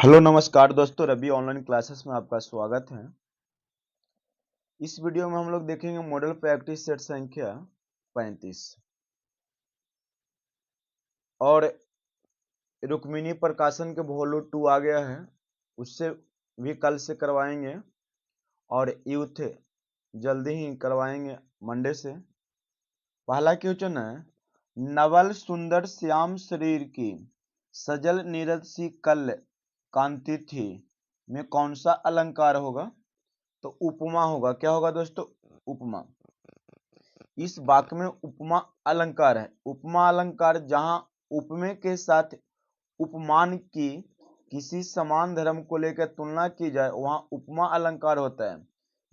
Hello नमस्कार दोस्तों, Ravi online classes में आपका स्वागत है। इस वीडियो में हम लोग देखेंगे मॉडल प्रैक्टिस सेट संख्या 35 और रुक्मिणी प्रकाशन के वॉल्यूम 2 आ गया है, उससे भी कल से करवाएंगे और यूथ जल्दी ही करवाएंगे मंडे से। पहला क्वेश्चन है, नवल सुंदर श्याम शरीर की सजल नीरज सी कल कांति थी में कौन सा अलंकार होगा? तो उपमा होगा। क्या होगा दोस्तों? उपमा। इस वाक्य में उपमा अलंकार है। उपमा अलंकार जहां उपमे के साथ उपमान की किसी समान धर्म को लेकर तुलना की जाए वहां उपमा अलंकार होता है।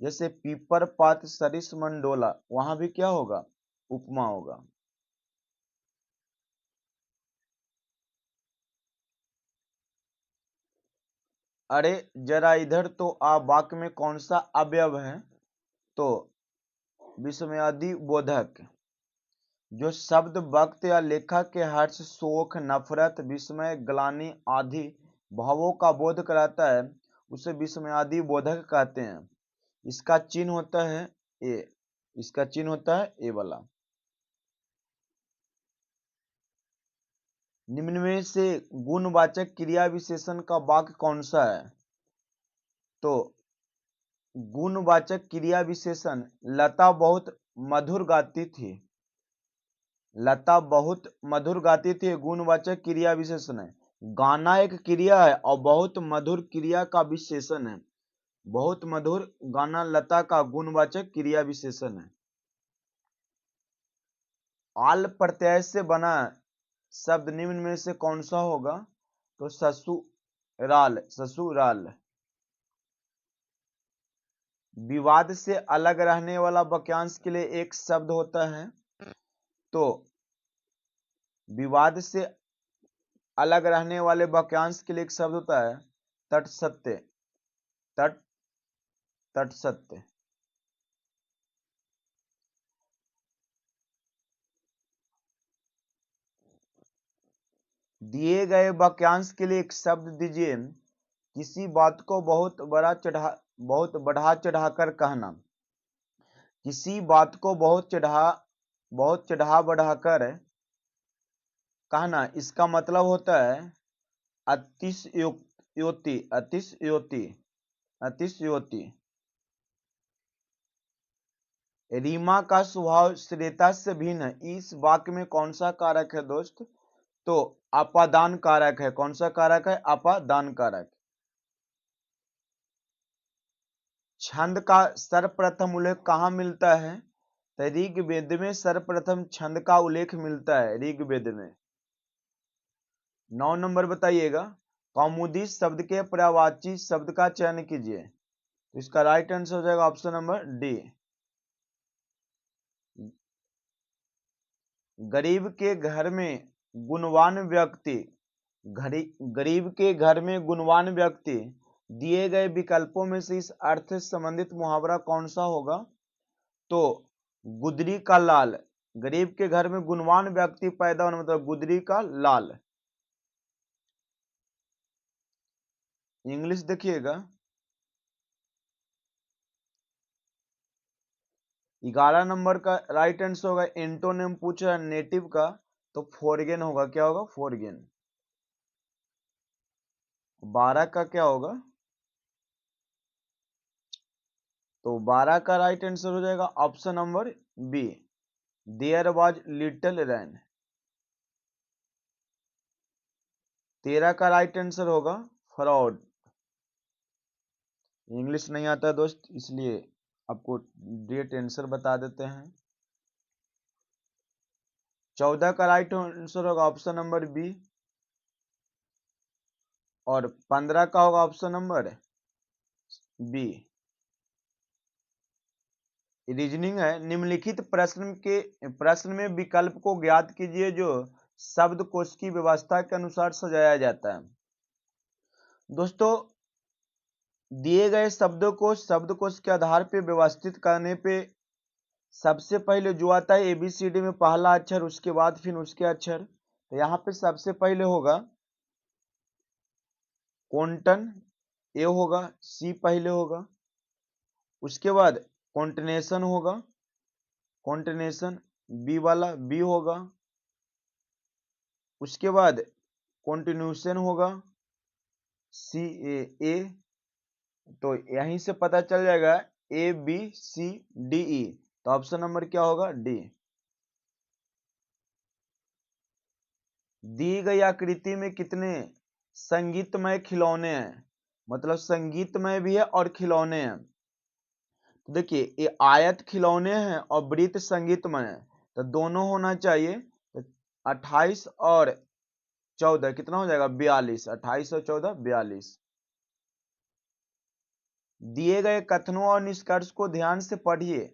जैसे पीपर पात सरिस मंडोला, वहां भी क्या होगा? उपमा होगा। अरे जरा इधर तो आ वाक्य में कौन सा अवयव है? तो विस्मयादि बोधक, जो शब्द वक्त या लेखक के हर्ष शोक नफरत विस्मय ग्लानि आदि भावों का बोध कराता है उसे विस्मयादि बोधक कहते हैं। इसका चिन्ह होता है ए। इसका चिन्ह होता है ए वाला। निम्न में से गुणवाचक क्रिया विशेषण का वाक्य कौन सा है? तो गुणवाचक क्रिया विशेषण लता बहुत मधुर गाती थी। लता बहुत मधुर गाती थी गुणवाचक क्रिया विशेषण है। गाना एक क्रिया है और बहुत मधुर क्रिया का विशेषण है। बहुत मधुर गाना लता का गुणवाचक क्रिया विशेषण है। आल प्रत्यय से बना शब्द निम्न में से कौन सा होगा? तो ससुराल। ससुराल। विवाद से अलग रहने वाला वाक्यांश के लिए एक शब्द होता है। तो विवाद से अलग रहने वाले वाक्यांश के लिए एक शब्द होता है तटसत्य। तटसत्य। दिए गए वाक्यांश के लिए एक शब्द दीजिए। किसी बात को बहुत बढ़ा चढ़ाकर कहना। किसी बात को बहुत चढ़ा बढ़ाकर कहना, इसका मतलब होता है अतिशयोक्ति। अतिशयोक्ति। अतिशयोक्ति। रीमा का स्वभाव श्वेता से भिन्न है। इस वाक्य में कौन सा कारक है दोस्त? तो अपादान कारक है। कौन सा कारक है? अपादान कारक। छंद का सर्वप्रथम उल्लेख कहाँ मिलता है? तो ऋग्वेद में सर्वप्रथम छंद का उल्लेख मिलता है। ऋग्वेद में। 9 नंबर बताइएगा, कौमुदी शब्द के पर्यायवाची शब्द का चयन कीजिए। तो इसका राइट आंसर हो जाएगा ऑप्शन नंबर डी। गरीब के घर में गुणवान व्यक्ति। गरीब के घर में गुणवान व्यक्ति दिए गए विकल्पों में से इस अर्थ से संबंधित मुहावरा कौन सा होगा? तो गुदरी का लाल। गरीब के घर में गुणवान व्यक्ति पैदा होना मतलब गुदरी का लाल। इंग्लिश देखिएगा, 11 नंबर का राइट आंसर होगा एंटोनिम पूछा है नेटिव का, तो फोरगेन होगा। क्या होगा? फोरगेन। 12 का क्या होगा? तो 12 का राइट आंसर हो जाएगा option number B, there was little rain. 13 का राइट आंसर होगा फ्रॉड। इंग्लिश नहीं आता दोस्त, इसलिए आपको डेट आंसर बता देते हैं। 14 का राइट आंसर होगा ऑप्शन नंबर बी और 15 का होगा ऑप्शन नंबर बी। रीजनिंग है, निम्नलिखित प्रश्न में विकल्प को ज्ञात कीजिए जो शब्दकोश की व्यवस्था के अनुसार सजाया जाता है। दोस्तों, दिए गए शब्दों को शब्दकोश के आधार पर व्यवस्थित करने पे सबसे पहले जो आता है एबीसीडी में पहला अक्षर, उसके बाद फिर उसके अक्षर। तो यहाँ पे सबसे पहले होगा कॉन्टन ए होगा, सी पहले होगा, उसके बाद कॉन्टिनेशन होगा, कॉन्टिनेशन बी वाला बी होगा, उसके बाद कॉन्टिन्यूशन होगा सी ए, तो यहीं से पता चल जाएगा A B C D E, तो ऑप्शन नंबर क्या होगा डी। दी गई आकृति में कितने संगीतमय खिलौने हैं, मतलब संगीतमय भी है और खिलौने हैं। तो देखिए ये आयत खिलौने हैं और वृत्त संगीतमय है, तो दोनों होना चाहिए। तो 28 और 14 कितना हो जाएगा 42, 28 और 14 42। दिए गए कथनों और निष्कर्ष को ध्यान से पढ़िए।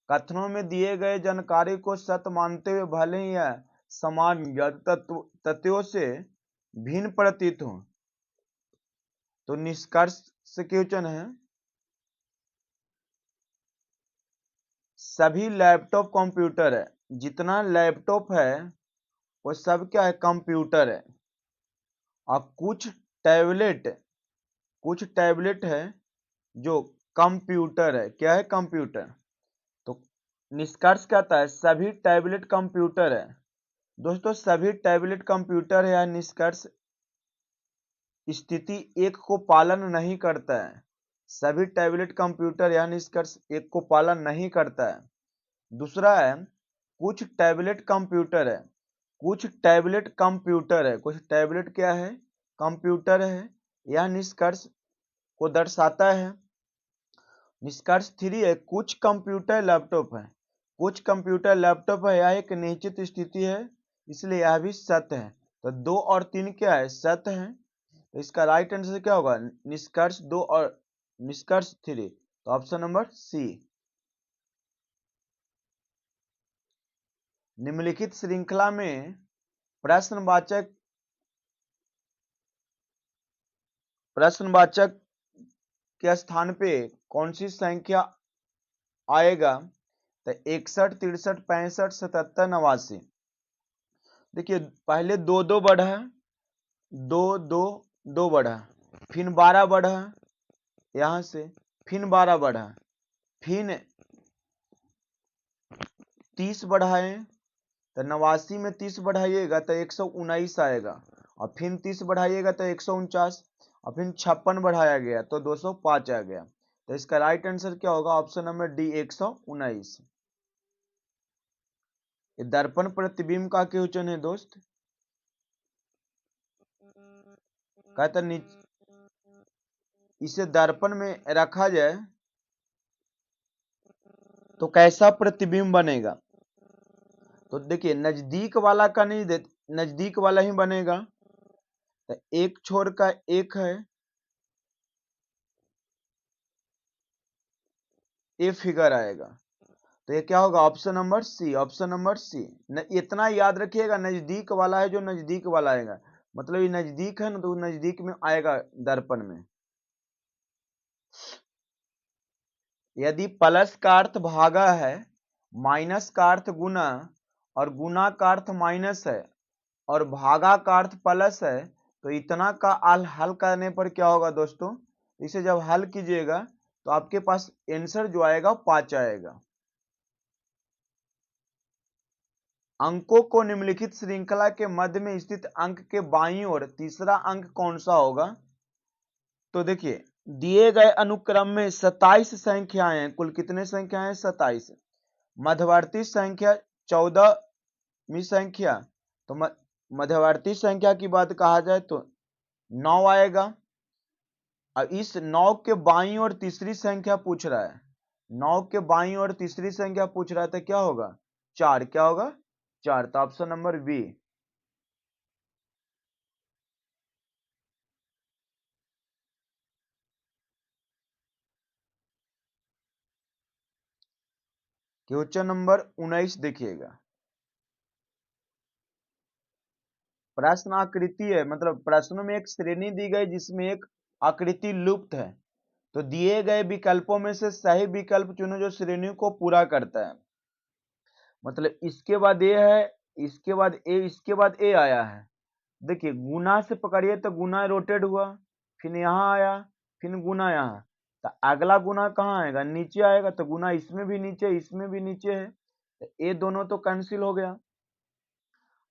कथनों में दिए गए जानकारी को सत्य मानते हुए भले ही यह समान ज्ञात तथ्यों से भिन्न प्रतीत हो, तो निष्कर्ष से क्वेश्चन है सभी लैपटॉप कंप्यूटर है, जितना लैपटॉप है वो सब क्या है कंप्यूटर है, और कुछ टैबलेट है जो कंप्यूटर है, क्या है कंप्यूटर। तो निष्कर्ष कहता है सभी टैबलेट कंप्यूटर है। दोस्तों सभी टैबलेट कंप्यूटर है, या निष्कर्ष स्थिति एक को पालन नहीं करता है। सभी टैबलेट कंप्यूटर या निष्कर्ष एक को पालन नहीं करता है। दूसरा है कुछ टैबलेट कंप्यूटर है, कुछ टैबलेट कंप्यूटर है, कुछ टैबलेट क्या है कंप्यूटर है, यह निष्कर्ष को दर्शाता है। निष्कर्ष 3 है कुछ कंप्यूटर लैपटॉप है, कुछ कंप्यूटर लैपटॉप है, यह एक निश्चित स्थिति है, इसलिए यह भी सत्य है। तो 2 और 3 क्या है सत्य है, तो इसका राइट आंसर क्या होगा निष्कर्ष 2 और निष्कर्ष 3, तो ऑप्शन नंबर सी। निम्नलिखित श्रृंखला में प्रश्नवाचक के स्थान पे कौन सी संख्या आएगा, तो 61 63 65 77 89। देखिए पहले 2 2 बढ़ा, 2 2 2 बढ़ा, फिर 12 बढ़ा यहां से, फिर 12 बढ़ा, फिर 30 बढ़ाए, तो 89 में 30 बढ़ाइएगा तो 119 आएगा, और फिर 30 बढ़ाइएगा तो 149, और फिर 56 बढ़ाया गया तो 205 आ गया। तो इसका राइट आंसर क्या होगा ऑप्शन नंबर डी 119। ये दर्पण प्रतिबिंब का क्वेश्चन है दोस्त। कहता इसे दर्पण में रखा जाए तो कैसा प्रतिबिंब बनेगा। तो देखिए नजदीक वाला का नहीं दे, नजदीक वाला ही बनेगा, तो एक छोर का एक है, ये फिगर आएगा, तो ये क्या होगा option number C, option number C. इतना याद रखिएगा नजदीक वाला है जो नजदीक वाला आएगा, मतलब ये नजदीक है ना तो नजदीक में आएगा दर्पण में। यदि प्लस का अर्थ भागा है, माइनस का अर्थ गुना, और गुना का अर्थ माइनस है, और भागा का अर्थ प्लस है, तो इतना का हल करने पर क्या होगा दोस्तों, इसे जब हल कीजिएगा तो आपके पास आंसर जो आएगा 5 आएगा। अंकों को निम्नलिखित श्रृंखला के मध्य में स्थित अंक के बाईं ओर तीसरा अंक कौन सा होगा। तो देखिए दिए गए अनुक्रम में 27 संख्याएं हैं, कुल कितने संख्याएं 27, मध्यवर्ती संख्या 14वीं संख्या, तो मध्यवर्ती संख्या की बात कहा जाए तो 9 आएगा। अब इस 9 के बाईं ओर तीसरी संख्या पूछ रहा है, 9 के बाईं ओर तीसरी संख्या पूछ रहा है, तो क्या होगा 4, क्या होगा 4, तो option number B. Question number 19 देखिएगा। प्रश्न आकृति है, मतलब प्रश्नों में एक श्रेणी दी गई जिसमें एक आकृति लुप्त है, तो दिए गए विकल्पों में से सही विकल्प चुनो जो श्रेणी को पूरा करता है। मतलब इसके बाद ए है, इसके बाद ए, इसके बाद ए आया है। देखिए गुना से पकड़िए तो गुना रोटेड हुआ, फिर यहाँ आया, फिर गुना यहाँ, तो अगला गुना कहाँ आएगा, नीचे आएगा, तो गुना इसमें भी नीचे, इसमें भी नीचे है, तो ये दोनों तो कैंसिल हो गया।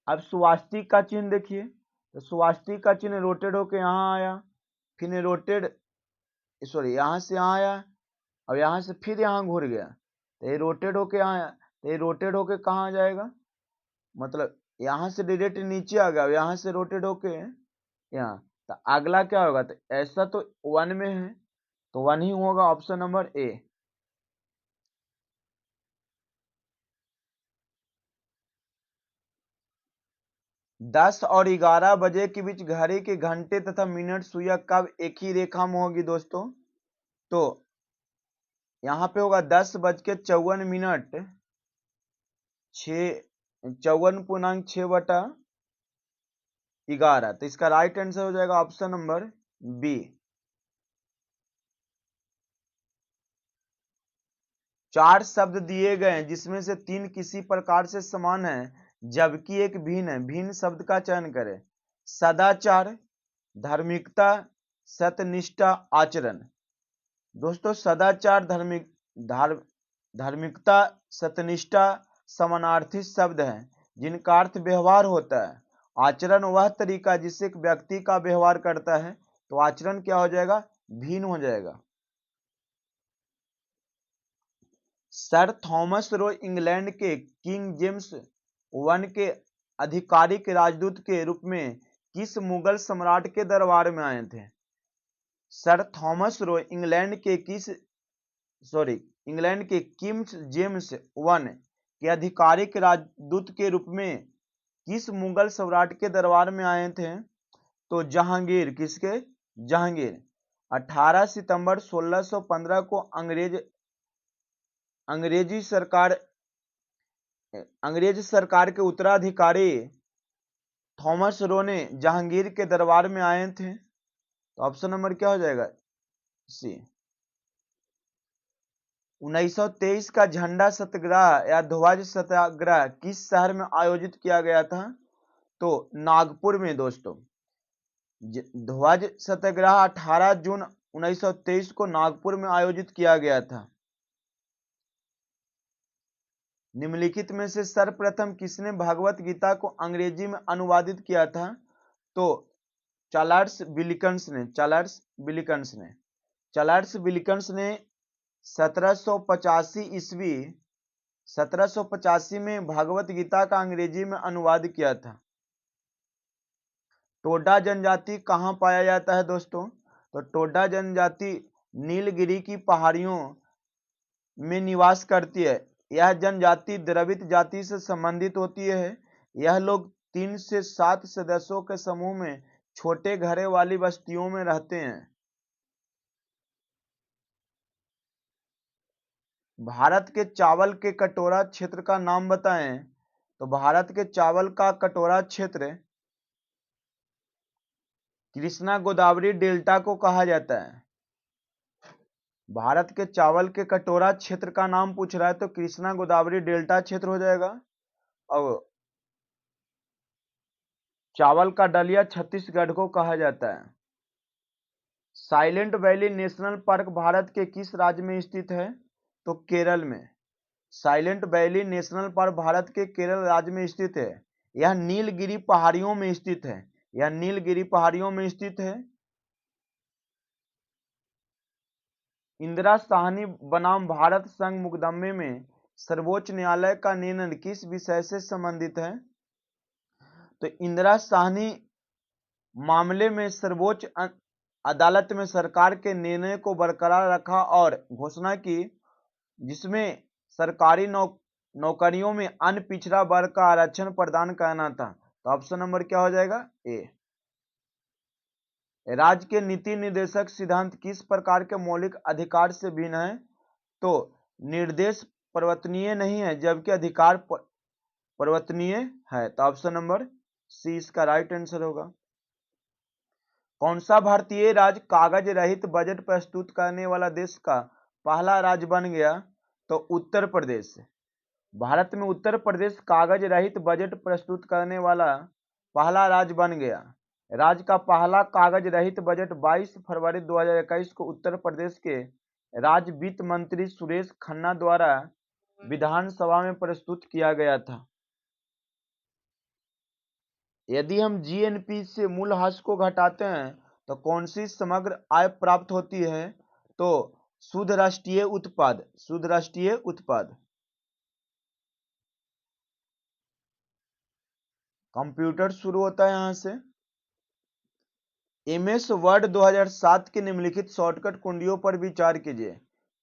अब स्वास्तिक का चिन्ह देखिए, तो स्वास्तिक का चिन्ह रोटेट होके यहाँ आया, फिर रोटेट, सॉरी यहाँ से यहाँ आया, और यहाँ से फिर यहाँ घूर गया, तो ये रोटेट होके यहाँ आया, तो ये रोटेट होके कहाँ आ जाएगा, मतलब यहाँ से डायरेक्ट नीचे आ गया, यहाँ से रोटेट होके यहाँ, तो अगला क्या होगा, तो ऐसा तो 1 में है, तो 1 ही होगा, ऑप्शन नंबर ए। दस और 11 बजे के बीच घड़ी के घंटे तथा मिनट सुइयां कब एक ही रेखा में होगी दोस्तों, तो यहाँ पे होगा 10:54, 54.6/11, तो इसका राइट आंसर हो जाएगा ऑप्शन नंबर बी। 4 शब्द दिए गए हैं जिसमें से 3 किसी प्रकार से समान है जबकि एक भिन्न है, भिन्न शब्द का चयन करें। सदाचार, धार्मिकता, सत्यनिष्ठा, आचरण। दोस्तों सदाचार, धार्मिकता, सत्यनिष्ठा समानार्थी शब्द हैं जिनका अर्थ व्यवहार होता है। आचरण वह तरीका जिससे एक व्यक्ति का व्यवहार करता है, तो आचरण क्या हो जाएगा, भिन्न हो जाएगा। सर थॉमस रो इंग्लैंड के किंग जेम्स वन के आधिकारिक राजदूत के रूप में किस मुगल सम्राट के दरबार में आए थे। सर थॉमस रो इंग्लैंड के किंग जेम्स वन के आधिकारिक राजदूत के रूप में किस मुगल सम्राट के दरबार में आए थे, तो जहांगीर, किसके, जहांगीर। 18 सितंबर 1615 को अंग्रेज सरकार के उत्तराधिकारी थॉमस रो ने जहांगीर के दरबार में आए थे, तो ऑप्शन नंबर क्या हो जाएगा, सी। 1923 का झंडा सत्याग्रह या ध्वज सत्याग्रह किस शहर में आयोजित किया गया था, तो नागपुर में दोस्तों। ध्वज सत्याग्रह 18 जून 1923 को नागपुर में आयोजित किया गया था। निम्नलिखित में से सर्वप्रथम किसने भगवत गीता को अंग्रेजी में अनुवादित किया था, तो चार्ल्स विल्किंस ने 1785 में भगवत गीता का अंग्रेजी में अनुवाद किया था। टोडा जनजाति कहाँ पाया जाता है दोस्तों, तो टोडा जनजाति नीलगिरी की पहाड़ियों में निवास करती है। यह जनजाति द्रविड़ जाति से संबंधित होती है। यह लोग 3 से 7 सदस्यों के समूह में छोटे घरे वाली बस्तियों में रहते हैं। भारत के चावल के कटोरा क्षेत्र का नाम बताएं, तो भारत के चावल का कटोरा क्षेत्र कृष्णा गोदावरी डेल्टा को कहा जाता है। भारत के चावल के कटोरा क्षेत्र का नाम पूछ रहा है, तो कृष्णा गोदावरी डेल्टा क्षेत्र हो जाएगा। और चावल का डलिया छत्तीसगढ़ को कहा जाता है। Silent valley national park Bharat के किस राज्य में स्थित है, तो केरल में। Silent valley national park Bharat के केरल राज्य में स्थित है। यह नीलगिरी पहाड़ियों में स्थित है। इंदिरा साहनी बनाम भारत संघ मुकदमे में सर्वोच्च न्यायालय का निर्णय किस विषय से संबंधित है, तो इंदिरा साहनी मामले में सर्वोच्च अदालत में सरकार के निर्णय को बरकरार रखा और घोषणा की जिसमें सरकारी नौकरियों में अन्य पिछड़ा वर्ग का आरक्षण प्रदान करना था। तो ऑप्शन नंबर क्या हो जाएगा, ए। राज्य के नीति निर्देशक सिद्धांत किस प्रकार के मौलिक अधिकार से भिन्न है, तो निर्देश परिवर्तनीय नहीं है जबकि अधिकार परिवर्तनीय है। तो ऑप्शन नंबर सी इसका राइट आंसर होगा। कौन सा भारतीय राज्य कागज रहित बजट प्रस्तुत करने वाला देश का पहला राज्य बन गया, तो उत्तर प्रदेश। भारत में उत्तर प्रदेश कागज रहित बजट प्रस्तुत करने वाला पहला राज्य बन गया। राज्य का पहला कागज रहित बजट 22 फरवरी 2021 को उत्तर प्रदेश के राज्य वित्त मंत्री सुरेश खन्ना द्वारा विधानसभा में प्रस्तुत किया गया था। यदि हम जीएनपी से मूल्यह्रास को घटाते हैं तो कौन सी समग्र आय प्राप्त होती है? तो शुद्ध राष्ट्रीय उत्पाद, शुद्ध राष्ट्रीय उत्पाद। कंप्यूटर शुरू होता है यहां से। एमएस वर्ड 2007 की निम्नलिखित शॉर्टकट कुंडियों पर विचार कीजिए।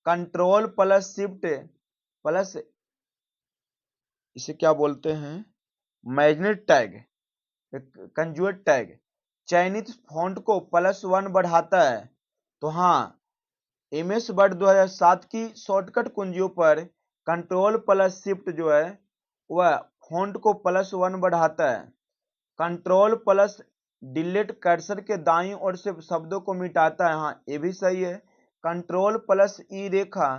कंट्रोल प्लस शिफ्ट प्लस, इसे क्या बोलते हैं, मैग्नेट टैग, कंजुएट टैग, चयनित फॉन्ट को +1 बढ़ाता है। तो हाँ, एमएस वर्ड 2007 की शॉर्टकट कुंजियों पर कंट्रोल प्लस शिफ्ट जो है वह फॉन्ट को +1 बढ़ाता है। कंट्रोल प्लस डिलीट कर्सर के दाईं ओर से शब्दों को मिटाता है। हाँ, ये भी सही है। कंट्रोल प्लस ई रेखा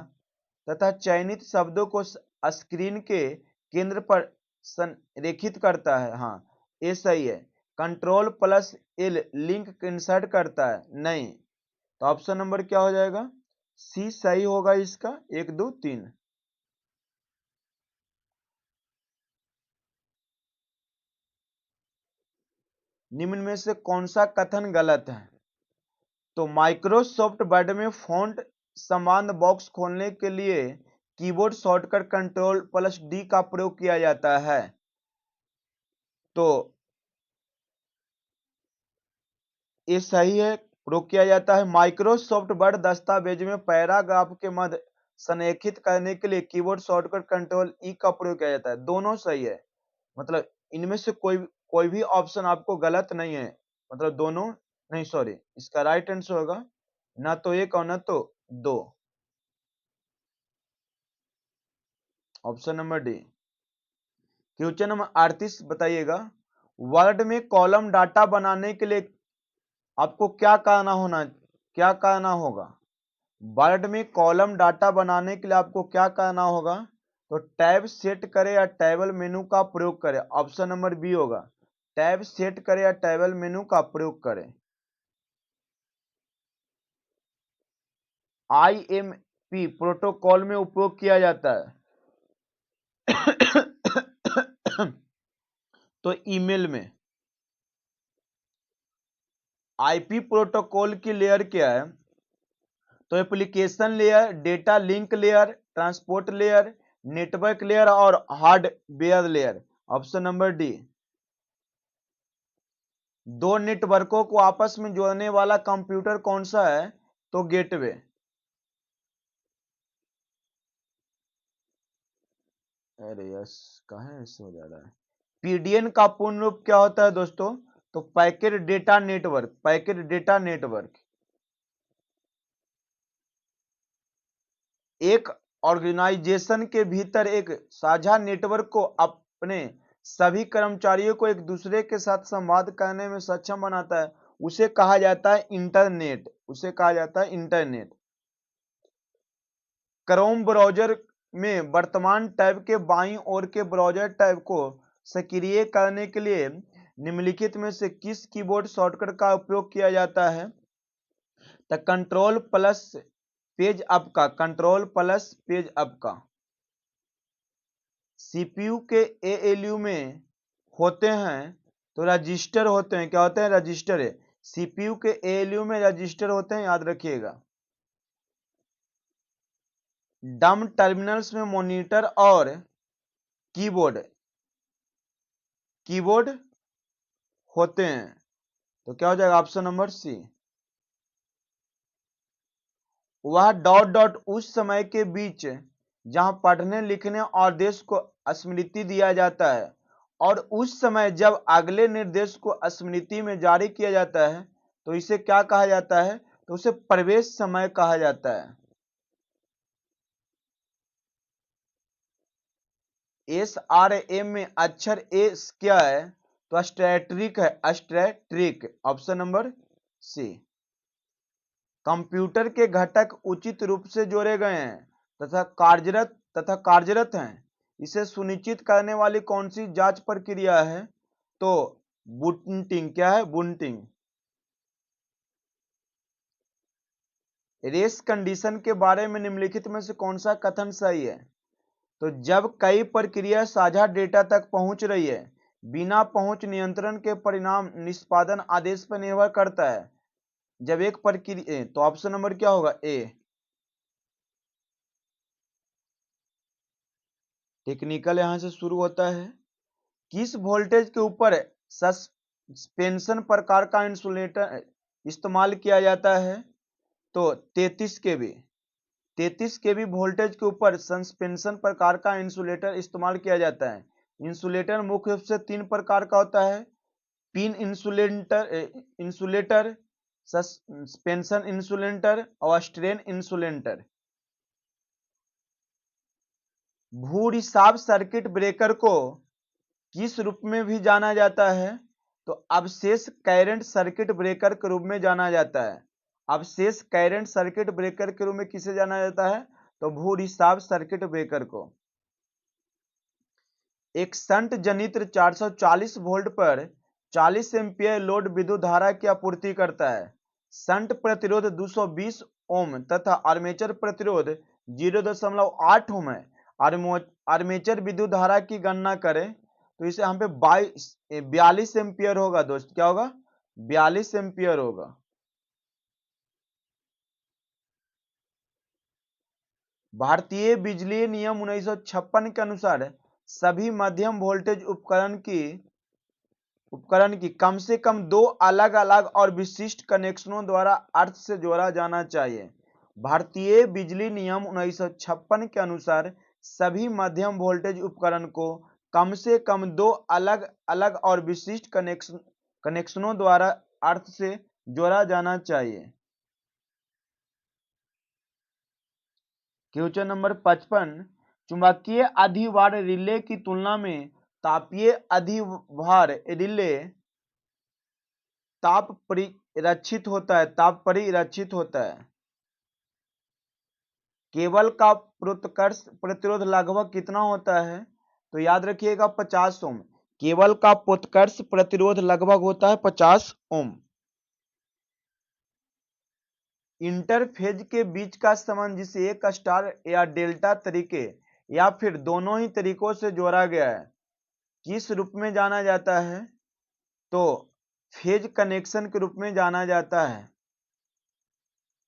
तथा चयनित शब्दों को स्क्रीन के केंद्र पर संरेखित करता है। हाँ, ये सही है। Control plus L link insert करता है, नहीं। तो ऑप्शन नंबर क्या हो जाएगा? सी सही होगा इसका। 1 2 3। निम्न में से कौन सा कथन गलत है? तो माइक्रोसॉफ्ट वर्ड में फॉन्ट संवाद बॉक्स खोलने के लिए keyboard shortcut control plus D का प्रयोग किया जाता है। तो ये सही है, प्रयोग किया जाता है। माइक्रोसॉफ्ट वर्ड दस्तावेज में पैराग्राफ के मध्य संरेखित करने के लिए कीबोर्ड शॉर्टकट कंट्रोल ई का प्रयोग किया जाता है। दोनों सही है, मतलब इनमें से कोई भी ऑप्शन आपको गलत नहीं है, मतलब दोनों नहीं, सॉरी, इसका राइट आंसर होगा ना तो एक और ना तो दो, option number D. Question number 38 बताइएगा। वर्ड में कॉलम डाटा बनाने के लिए आपको क्या करना होगा? वर्ड में कॉलम डाटा बनाने के लिए आपको क्या करना होगा? तो टैब सेट करें या टेबल मेनू का प्रयोग करें, ऑप्शन नंबर बी होगा। टैब सेट करें या टेबल मेनू का प्रयोग करें। आईएमपी प्रोटोकॉल में उपयोग किया जाता है। तो ईमेल में आईपी प्रोटोकॉल की लेयर क्या है? तो application layer, data link layer, transport layer, network layer और hardware layer, option number D. दो नेटवर्कों को आपस में जोड़ने वाला कंप्यूटर कौन सा है? तो गेटवे। अरे यस, कहाँ ऐसे हो जा रहा है? पीडीएन का पूर्ण रूप क्या होता है दोस्तों? तो packet data network, packet data network. एक ऑर्गेनाइजेशन के भीतर एक साझा नेटवर्क को अपने सभी कर्मचारियों को एक दूसरे के साथ संवाद करने में सक्षम बनाता है, उसे कहा जाता है इंटरनेट, उसे कहा जाता है इंटरनेट। क्रोम ब्राउजर में वर्तमान टैब के बाईं ओर के ब्राउजर टैब को सक्रिय करने के लिए निम्नलिखित में से किस कीबोर्ड शॉर्टकट का उपयोग किया जाता है? तो कंट्रोल प्लस पेज अप का, कंट्रोल प्लस पेज अप का। सीपीयू के एएलयू में होते हैं तो रजिस्टर होते हैं, क्या होते हैं? रजिस्टर है। सीपीयू के एएलयू में रजिस्टर होते हैं, याद रखिएगा। डम टर्मिनल्स में मॉनिटर और कीबोर्ड होते हैं, तो क्या हो जाएगा? Option number C. वह डॉट डॉट उस समय के बीच जहां पढ़ने लिखने और आदेश को स्मृति दिया जाता है और उस समय जब अगले निर्देश को स्मृति में जारी किया जाता है तो इसे क्या कहा जाता है? तो उसे प्रवेश समय कहा जाता है। एसआरएम में अक्षर एस क्या है? तो स्टैट्रिक है, स्टैट्रिक, ऑप्शन नंबर सी। कंप्यूटर के घटक उचित रूप से जोड़े गए हैं तथा कार्यरत हैं, इसे सुनिश्चित करने वाली कौन सी जांच प्रक्रिया है? तो बुंटिंग क्या है? बुंटिंग। रेस कंडीशन के बारे में निम्नलिखित में से कौन सा कथन सही है? तो जब कई प्रक्रिया साझा डेटा तक पहुंच रही है, बिना पहुंच नियंत्रण के परिणाम निष्पादन आदेश पर निर्भर करता है। जब एक प्रक्रिया, तो ऑप्शन नंबर क्या होगा? ए। टेक्निकल यहां से शुरू होता है। किस वोल्टेज के ऊपर सस्पेंशन प्रकार का इंसुलेटर इस्तेमाल किया जाता है? तो 33 केवी। 33 केवी वोल्टेज के ऊपर सस्पेंशन प्रकार का इंसुलेटर इस्तेमाल किया जाता है। इंसुलेटर मुख्य रूप से 3 प्रकार का होता है: पिन इंसुलेटर, सस्पेंशन इंसुलेटर और स्ट्रेन इंसुलेटर। भू रिसाव सर्किट ब्रेकर को किस रूप में भी जाना जाता है? तो अवशेष करंट सर्किट ब्रेकर के रूप में जाना जाता है। अवशेष करंट सर्किट ब्रेकर के रूप में किसे जाना जाता है? तो भू रिसाव सर्किट ब्रेकर को। एक शंट जनित्र 440 वोल्ट पर 40 एम्पीयर लोड विद्युत धारा की आपूर्ति करता है। शंट प्रतिरोध 220 ओम तथा आर्मेचर प्रतिरोध 0.8 ओम है। आर्मेचर विद्युत धारा की गणना करें तो इसे यहाँ पे 42 एम्पियर होगा दोस्त। क्या होगा? 42 एम्पियर होगा। भारतीय बिजली नियम 1956 के अनुसार सभी मध्यम वोल्टेज उपकरण की कम से कम 2 अलग अलग और विशिष्ट कनेक्शनों द्वारा अर्थ से जोड़ा जाना चाहिए। भारतीय बिजली नियम 1956 के अनुसार सभी मध्यम वोल्टेज उपकरण को कम से कम 2 अलग अलग और विशिष्ट कनेक्शनों द्वारा अर्थ से जोड़ा जाना चाहिए। क्वेश्चन नंबर 55, चुंबकीय अधिभार रिले की तुलना में तापीय अधिभार रिले ताप परिरक्षित होता है। केबल का प्रोत्कर्ष प्रतिरोध लगभग कितना होता है? तो याद रखिएगा 50 ओम। केबल का प्रोत्कर्ष प्रतिरोध लगभग होता है 50 ओम। इंटरफेज के बीच का संबंध जिसे एक स्टार या डेल्टा तरीके या फिर दोनों ही तरीकों से जोड़ा गया है, किस रूप में जाना जाता है? तो फेज कनेक्शन के रूप में जाना जाता है।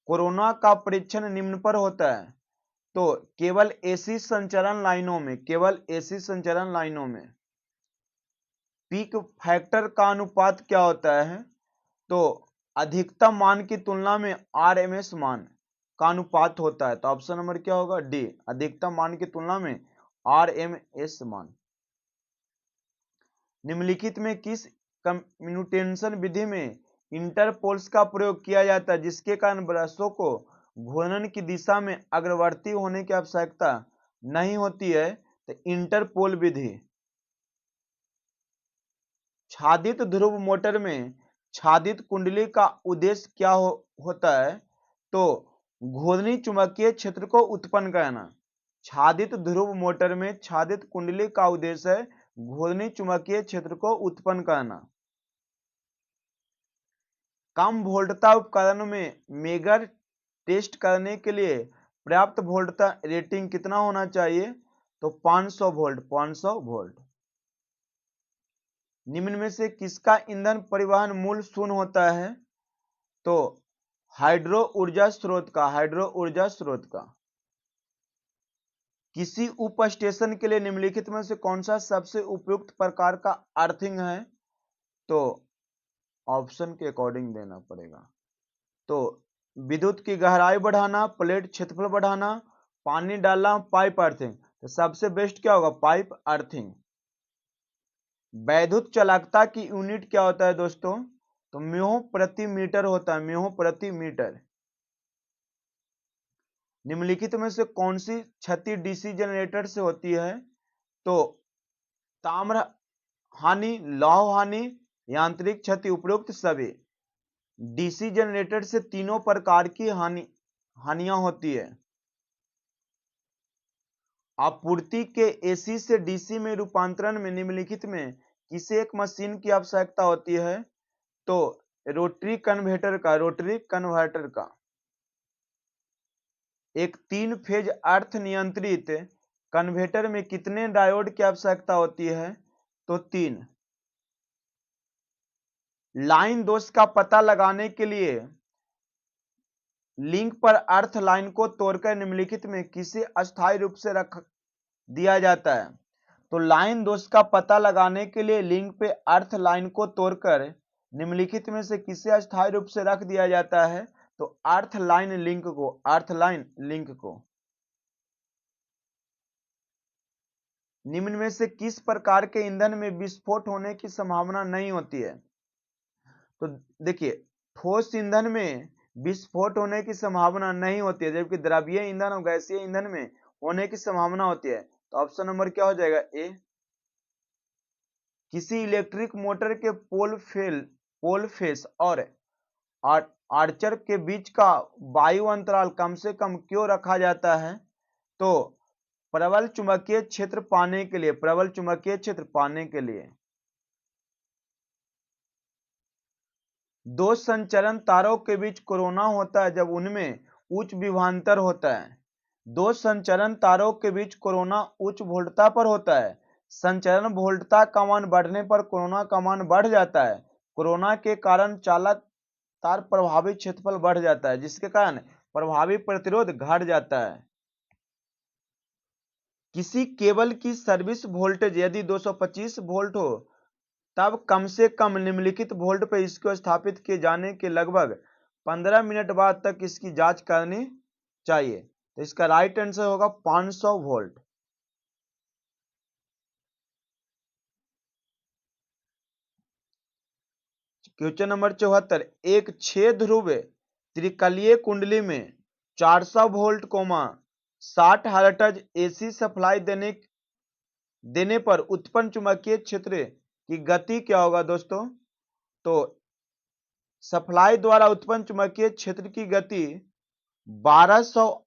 कोरोना का परीक्षण निम्न पर होता है। तो केवल एसी संचरण लाइनों में पीक फैक्टर का अनुपात क्या होता है? तो अधिकतम मान की तुलना में आरएमएस मान का अनुपात होता है। तो ऑप्शन नंबर क्या होगा? डी, अधिकतम मान की तुलना में आरएमएस मान। निम्नलिखित में किस कम्यूटेशन विधि में इंटरपोल्स का प्रयोग किया जाता है जिसके कारण ब्रशों को घूर्णन की दिशा में अग्रवर्ती होने की आवश्यकता नहीं होती है? तो इंटरपोल विधि। छादित ध्रुव मोटर में छादित कुंडली का उद्देश्य क्या होता है? तो घूर्णी चुंबकीय क्षेत्र को उत्पन्न करना। छादित ध्रुव मोटर में छादित कुंडली का उद्देश्य है घूर्णी चुंबकीय क्षेत्र को उत्पन्न करना। कम वोल्टता उपकरण में मेगर टेस्ट करने के लिए पर्याप्त वोल्टता रेटिंग कितना होना चाहिए? तो 500 वोल्ट। निम्न में से किसका ईंधन परिवहन मूल्य शून्य होता है? तो हाइड्रो ऊर्जा स्रोत का। किसी उप स्टेशन के लिए निम्नलिखित में से कौन सा सबसे उपयुक्त प्रकार का अर्थिंग है? तो ऑप्शन के अकॉर्डिंग देना पड़ेगा। तो विद्युत की गहराई बढ़ाना, प्लेट क्षेत्रफल बढ़ाना, पानी डालना, पाइप अर्थिंग। तो सबसे बेस्ट क्या होगा? Pipe earthing. वैद्युत चालकता की यूनिट क्या होता है दोस्तों? तो म्यो प्रति मीटर होता है, म्यो प्रति मीटर। निम्नलिखित में से कौन सी क्षति डीसी जनरेटर से होती है? तो ताम्र हानि, लौह हानि, यांत्रिक क्षति, उपरोक्त सभी। डीसी जनरेटर से तीनों प्रकार की हानियां होती है। आपूर्ति के एसी से डीसी में रूपांतरण में निम्नलिखित में किसे एक मशीन की आवश्यकता होती है? तो रोटरी कन्वर्टर का एक 3 फेज अर्थ नियंत्रित कन्वर्टर में कितने डायोड की आवश्यकता होती है? तो 3। लाइन दोष का पता लगाने के लिए लिंक पर अर्थ लाइन को तोड़कर निम्नलिखित में किसे अस्थायी रूप से रख दिया जाता है? तो लाइन दोष का पता लगाने के लिए लिंक पे अर्थ लाइन को तोड़कर निम्नलिखित में से किसे अस्थायी रूप से रख दिया जाता है? तो अर्थ लाइन लिंक को। निम्न में से किस प्रकार के ईंधन में विस्फोट होने की संभावना नहीं होती है? तो देखिए, ठोस ईंधन में विस्फोट होने की संभावना नहीं होती है, जबकि द्रवीय ईंधन और गैसीय ईंधन में होने की संभावना होती है। तो ऑप्शन नंबर क्या हो जाएगा? ए। किसी इलेक्ट्रिक मोटर के पोल फेस और आर्चर के बीच का वायु अंतराल कम से कम क्यों रखा जाता है? तो प्रबल चुंबकीय क्षेत्र पाने के लिए। दो संचरण तारों के बीच कोरोना होता है जब उनमें उच्च विभवांतर होता है। दो संचरण तारों के बीच कोरोना उच्च वोल्टता पर होता है। संचरण वोल्टता का मान बढ़ने पर कोरोना का मान बढ़ जाता है। कोरोना के कारण चालक तार प्रभावी क्षेत्रफल बढ़ जाता है, जिसके कारण प्रभावी प्रतिरोध घट जाता है। किसी केबल की सर्विस वोल्टेज यदि 225 वोल्ट हो तब कम से कम निम्नलिखित वोल्ट पर इसको स्थापित किए जाने के लगभग 15 मिनट बाद तक इसकी जांच करनी चाहिए। तो इसका राइट आंसर होगा 500 वोल्ट। Question number 74। एक 6 ध्रुव त्रिकलीय कुंडली में 400 वोल्ट 60 हर्ट्ज एसी सप्लाई देने पर उत्पन्न चुंबकीय क्षेत्र की गति क्या होगा दोस्तों? तो सप्लाई द्वारा उत्पन्न चुंबकीय क्षेत्र की गति 1200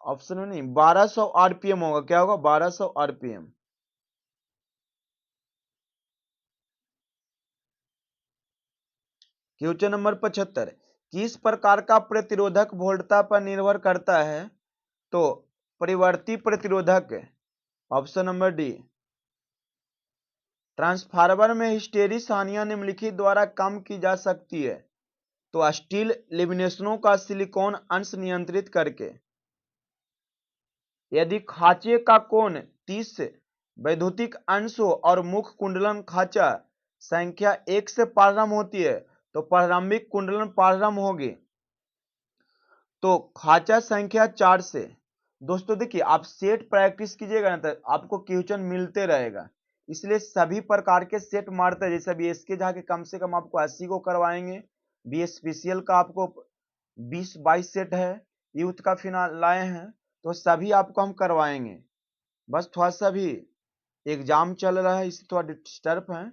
ऑप्शन में नहीं 1200 आरपीएम होगा। क्या होगा? 1200 आरपीएम। Question number 75। किस प्रकार का प्रतिरोधक वोल्टता पर निर्भर करता है? तो परिवर्ती प्रतिरोधक। Option number D. ट्रांसफार्मर में हिस्टेरिस हानियां निम्नलिखित द्वारा कम की जा सकती है। तो स्टील लेमिनेशनों का सिलिकॉन अंश नियंत्रित करके। यदि खांचे का कोण 30 वैद्युतिक अंश हो और मुख्य कुंडलन खांचा संख्या 1 से प्रारंभ होती है तो प्रारंभिक कुंडलन प्रारंभ होगी तो खांचा संख्या 4 से। दोस्तों देखिए, आप सेट प्रैक्टिस कीजिएगा ना तो आपको क्वेश्चन मिलते रहेगा, इसलिए सभी प्रकार के सेट मारते हैं। जैसे BSK झा के कम से कम आपको 80 को करवाएंगे, BSPCL का आपको 20-22 सेट है, यूथ का फिलहाल लाए हैं, तो सभी आपको हम करवाएंगे। बस थोड़ा सा भी एग्जाम चल रहा है इससे थोड़ा डिस्टर्ब है।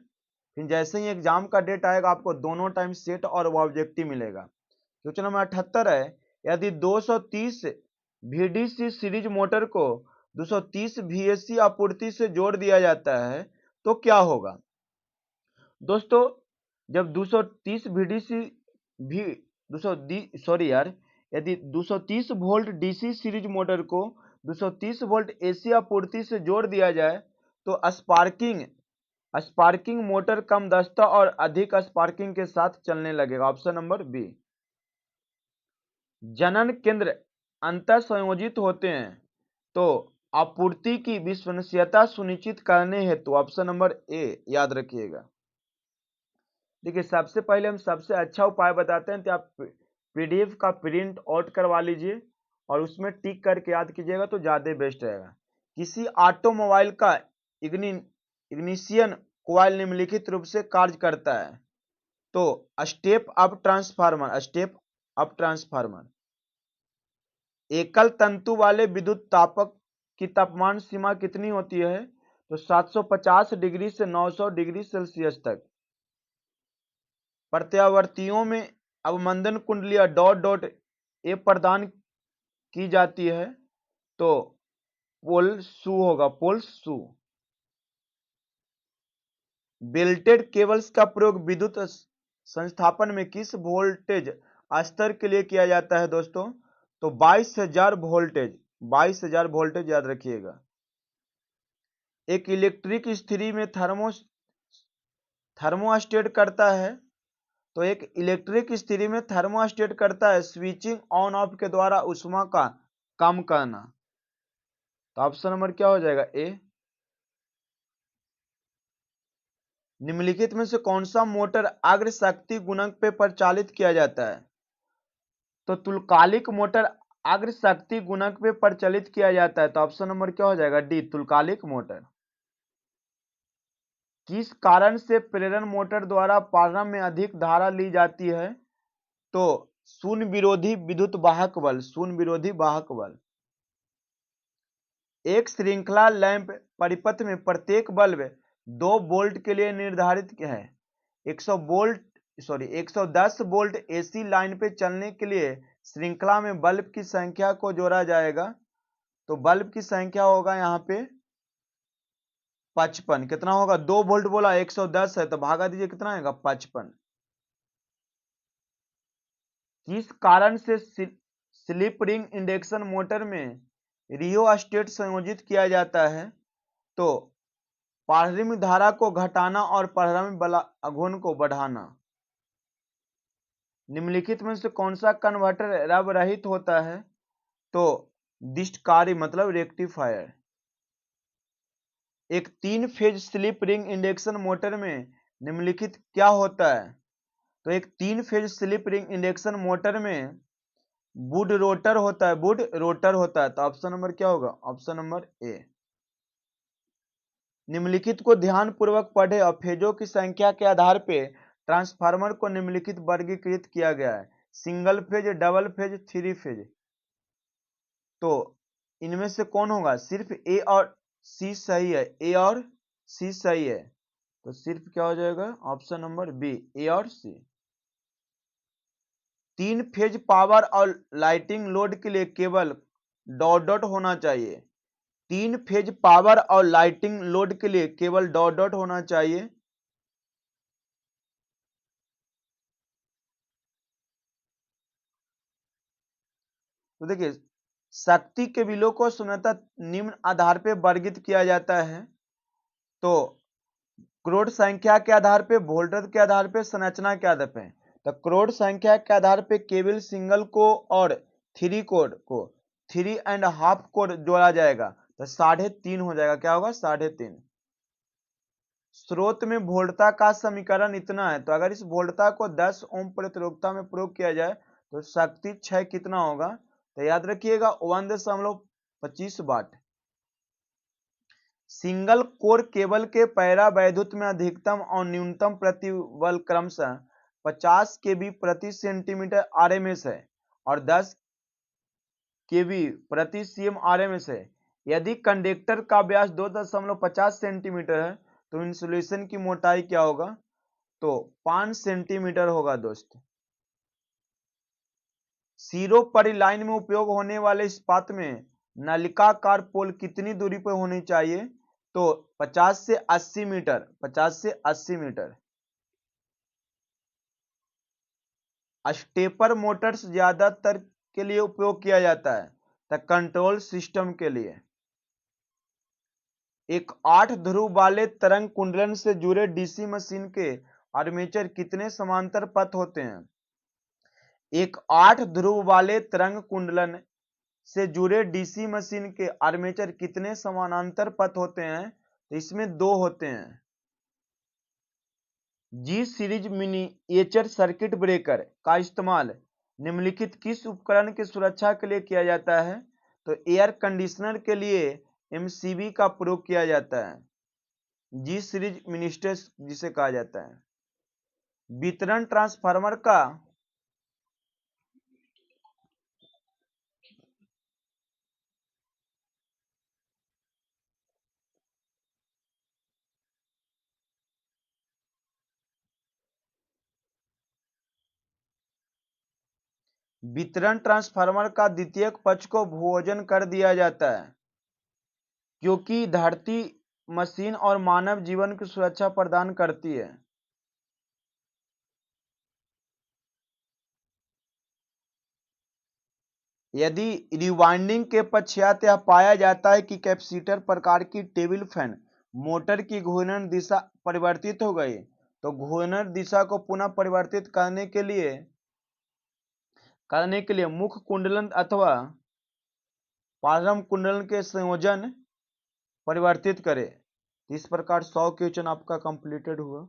फिर जैसे ही एग्जाम का डेट आएगा आपको दोनों टाइम सेट और ऑब्जेक्टिव मिलेगा। क्वेश्चन नंबर 78 है। यदि 230 VDC सीरीज मोटर को 230 VSC आपूर्ति से जोड़ दिया जाता है तो क्या होगा? दोस्तों जब 230 VDC भी 200 यदि 230 वोल्ट DC सीरीज मोटर को 230 वोल्ट AC आपूर्ति से जोड़ दिया जाए तो स्पार्किंग मोटर कम दक्षता और अधिक स्पार्किंग के साथ चलने लगेगा। Option number B. जनन केंद्र अंतर संयोजित होते हैं तो आपूर्ति की विश्वसनीयता सुनिश्चित करने हेतु। ऑप्शन नंबर ए याद रखिएगा। देखिए, सबसे पहले हम सबसे अच्छा उपाय बताते हैं, तो आप PDF का प्रिंट आउट करवा लीजिए और उसमें टिक करके याद कीजिएगा तो ज़्यादा बेस्ट रहेगा। किसी ऑटोमोबाइल का इग्निशन कॉइल निम्नलिखित रूप से कार्य करता है। तो स्टेप अप ट्रांसफार्मर। एकल तंतु वाले विद्युत तापक की तापमान सीमा कितनी होती है? तो 750 डिग्री से 900 डिग्री सेल्सियस तक। प्रत्यावर्तियों में अवमंदन कुंडलियां डॉट ए प्रदान की जाती है तो पोल शू होगा। बेल्टेड केबल्स का प्रयोग विद्युत संस्थापन में किस वोल्टेज स्तर के लिए किया जाता है दोस्तों? तो 22,000 वोल्टेज, 22,000 वोल्टेज याद रखिएगा। एक इलेक्ट्रिक इस्त्री में थर्मोस्टेट करता है, तो एक इलेक्ट्रिक इस्त्री में थर्मोस्टेट करता है स्विचिंग ऑन ऑफ के द्वारा ऊष्मा का कम करना। तो ऑप्शन नंबर क्या हो जाएगा? ए। निम्नलिखित में से कौन सा मोटर अग्र शक्ति गुणक पे परिचालित किया जाता है? तो तुल्यकालिक मोटर अग्र शक्ति गुणक पे परिचालित किया जाता है। तो ऑप्शन नंबर क्या हो जाएगा? डी, तुल्यकालिक मोटर। किस कारण से प्रेरण मोटर द्वारा प्रारंभ में अधिक धारा ली जाती है? तो शून्य विरोधी विद्युत वाहक बल, शून्य विरोधी वाहक बल। एक श्रृंखला लैंप परिपथ में प्रत्येक बल्ब 2 वोल्ट के लिए निर्धारित है। 110 वोल्ट एसी लाइन पे चलने के लिए श्रृंखला में बल्ब की संख्या को जोड़ा जाएगा। तो बल्ब की संख्या होगा यहाँ पे 55। कितना होगा? 2 वोल्ट बोला, 110 है तो भागा दीजिए, कितना आएगा? 55। किस कारण से स्लिप रिंग इंडक्शन मोटर में रियोस्टेट संयोजित किया जाता है? तो प्रारंभिक धारा को घटाना और प्रारंभिक बल आघूर्ण को बढ़ाना। निम्नलिखित में से कौन सा कन्वर्टर रब रहित होता है? तो दिष्टकारी मतलब रेक्टिफायर। एक 3 phase slip ring induction motor में निम्नलिखित क्या होता है? तो एक 3 phase slip ring induction motor में वुड रोटर होता है, वुड रोटर होता है। तो ऑप्शन नंबर क्या होगा? Option number A. निम्नलिखित को ध्यान पूर्वक पढ़े और फेजों की संख्या के आधार पे ट्रांसफार्मर को निम्नलिखित वर्गीकृत किया गया है। Single phase, double phase, 3 phase. तो इनमें से कौन होगा? सिर्फ ए और सी सही है, ए और सी सही है। तो सिर्फ क्या हो जाएगा? ऑप्शन नंबर बी, ए और सी। 3 फेज पावर और लाइटिंग लोड के लिए केवल डॉट डॉट होना चाहिए। 3 फेज पावर और लाइटिंग लोड के लिए केवल डॉट डॉट होना चाहिए। तो देखिए, शक्ति के बिलों को सामान्यतः निम्न आधार पर वर्गीकृत किया जाता है। तो करोड़ संख्या के आधार पे, वोल्टेज के आधार पे, संरचना के आधार पे। तो करोड़ संख्या के आधार पे केवल सिंगल को और 3 कोड को 3.5 कोड जोड़ा जाएगा। तो 3.5 हो जाएगा। क्या होगा? 3.5। स्रोत में वोल्टता का समीकरण इतना है, तो अगर इस वोल्टता को 10 ओम प्रतिरोधकता में प्रयोग किया जाए तो शक्ति क्षय कितना होगा? तो याद रखिएगा 1.25 वाट। सिंगल कोर केबल के पैरा वैद्युत में अधिकतम और न्यूनतम प्रतिबल क्रमशः 50 केवी प्रति सेंटीमीटर आरएमएस है और 10 केवी प्रति सीएम आरएमएस है। यदि कंडक्टर का व्यास 2.50 सेंटीमीटर है तो इंसुलेशन की मोटाई क्या होगा? तो 5 सेंटीमीटर होगा दोस्त। सीरो परिलाइन में उपयोग होने वाले इस्पात में नलिकाकार पोल कितनी दूरी पर होनी चाहिए? तो 50 से 80 मीटर, 50 से 80 मीटर। स्टेपर मोटर्स ज्यादातर के लिए उपयोग किया जाता है तो कंट्रोल सिस्टम के लिए। एक 8 ध्रुव वाले तरंग कुंडलन से जुड़े डीसी मशीन के आर्मेचर कितने समांतर पथ होते हैं? एक 8 ध्रुव वाले तरंग कुंडलन से जुड़े डीसी मशीन के आर्मेचर कितने समानांतर पथ होते हैं? तो इसमें 2 होते हैं। जी सीरीज मिनिएचर सर्किट ब्रेकर का इस्तेमाल निम्नलिखित किस उपकरण की सुरक्षा के लिए किया जाता है? तो एयर कंडीशनर के लिए एमसीबी का प्रयोग किया जाता है। जी सीरीज मिनिस्टर जिसे कहा जाता है। वितरण ट्रांसफार्मर का वितरण ट्रांसफार्मर का द्वितीयक पक्ष को भोजन कर दिया जाता है, क्योंकि धरती मशीन और मानव जीवन की सुरक्षा प्रदान करती है। यदि रिवाइंडिंग के पश्चात यह पाया जाता है कि कैपेसिटर प्रकार की टेबल फैन मोटर की घूर्णन दिशा परिवर्तित हो गई, तो घूर्णन दिशा को पुनः परिवर्तित करने के लिए मुख्य कुंडलन अथवा प्रारंभ कुंडलन के संयोजन परिवर्तित करें। इस प्रकार 100 क्वेश्चन आपका कंप्लीटेड हुआ।